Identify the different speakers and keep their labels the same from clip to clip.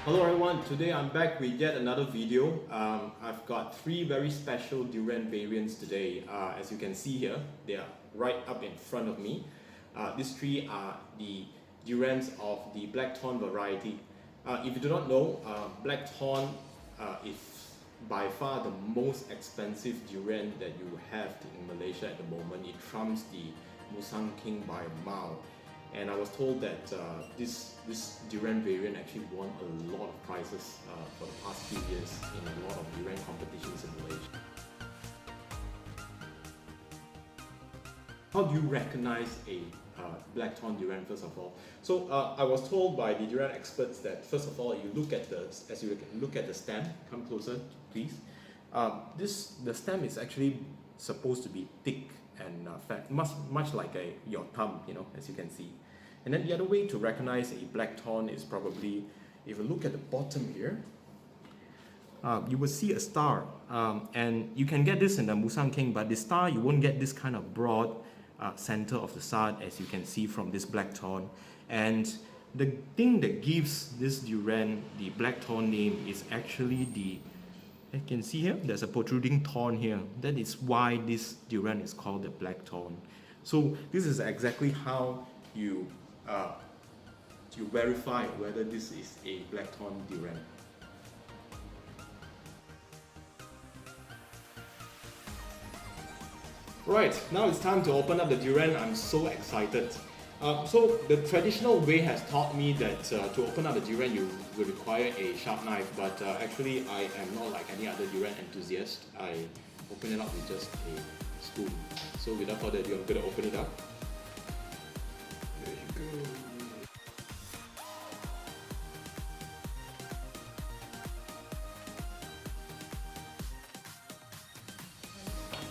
Speaker 1: Hello everyone, today I'm back with yet another video. I've got three very special durian variants today. As you can see here, they are right up in front of me. These three are the durians of the Black Thorn variety. If you do not know, Black Thorn is by far the most expensive durian that you have in Malaysia at the moment. It trumps the Musang King by a mile. And I was told that this durian variant actually won a lot of prizes for the past few years in a lot of durian competitions in Malaysia. How do you recognize a Black Thorn durian first of all? So I was told by the durian experts that first of all you look at the stem. Come closer, please. The stem is actually supposed to be thick and fat, much like your thumb, as you can see. And then the other way to recognize a Black Thorn is probably, if you look at the bottom here, you will see a star. And you can get this in the Musang King, but the star, you won't get this kind of broad center of the star as you can see from this Black Thorn. And the thing that gives this durian the Black Thorn name is actually you can see here, there's a protruding thorn here. That is why this durian is called the Black Thorn. So this is exactly how you verify whether this is a Black Thorn durian. Right, now it's time to open up the durian. I'm so excited. So the traditional way has taught me that to open up the durian you will require a sharp knife, but actually I am not like any other durian enthusiast. I open it up with just a spoon. So without further ado, I'm going to open it up. There you go.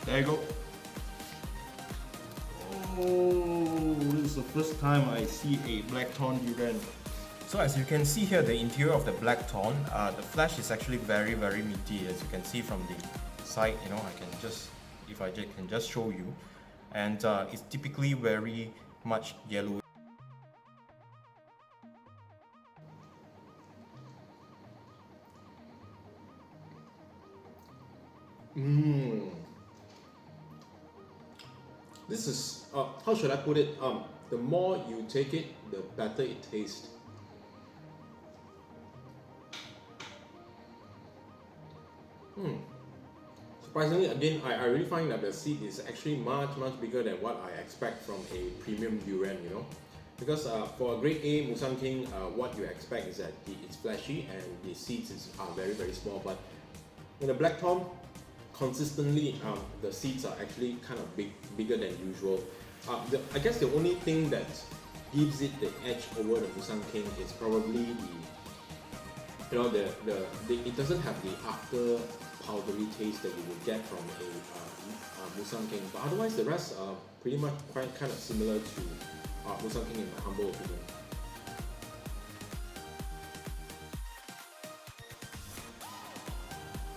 Speaker 1: There you go. Oh, this is the first time I see a Black Thorn durian. So as you can see here, the interior of the Black Thorn, the flesh is actually very meaty, as you can see from the side. I can just, if I can just show you, and it's typically very much yellow. This is, how should I put it? The more you take it, the better it tastes. Surprisingly, again, I really find that the seed is actually much bigger than what I expect from a premium durian, Because for a grade A Musang King, what you expect is that it's fleshy and the seeds are very small. But in the Black Thorn, consistently the seeds are actually kind of bigger than usual. I guess the only thing that gives it the edge over the Musang King is probably it doesn't have the after powdery taste that you would get from a Musang King, but otherwise the rest are pretty much quite kind of similar to Musang King in my humble opinion.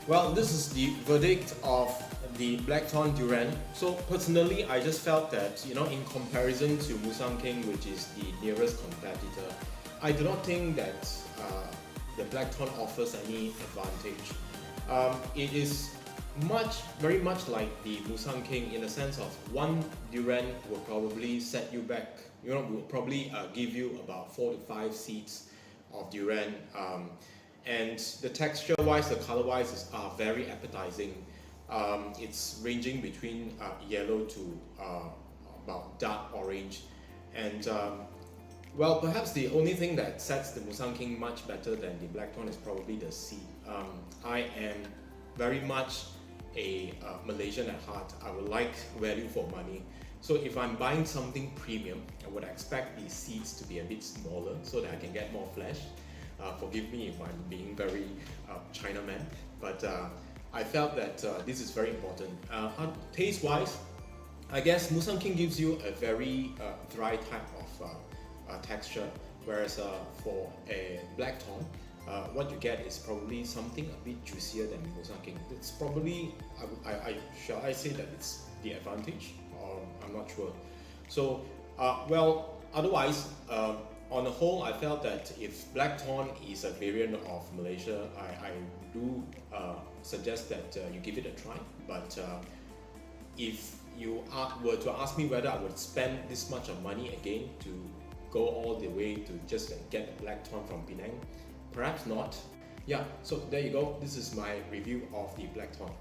Speaker 1: Well, this is the verdict of the Black Thorn durian. So personally, I just felt that, in comparison to Musang King, which is the nearest competitor, I do not think that the Black Thorn offers any advantage. It is very much like the Musang King in the sense of one durian will probably set you back, will probably give you about 4 to 5 seeds of durian. And the texture-wise, the color-wise are very appetizing. It's ranging between yellow to about dark orange. And well, perhaps the only thing that sets the Musang King much better than the Black Thorn is probably the seed. I am very much a Malaysian at heart. I would like value for money. So if I'm buying something premium, I would expect the seeds to be a bit smaller so that I can get more flesh. Forgive me if I'm being very Chinaman, but I felt that this is very important. Taste-wise, I guess Musang King gives you a very dry type of texture, whereas for a Black Thorn, what you get is probably something a bit juicier than Musang King. It's probably, shall I say that it's the advantage, or I'm not sure. So, well, otherwise, on the whole, I felt that if Black Thorn is a variant of Malaysia, I do suggest that you give it a try. But if you were to ask me whether I would spend this much of money again to go all the way to just get a Black Thorn from Penang, perhaps not. Yeah, so there you go. This is my review of the Black Thorn.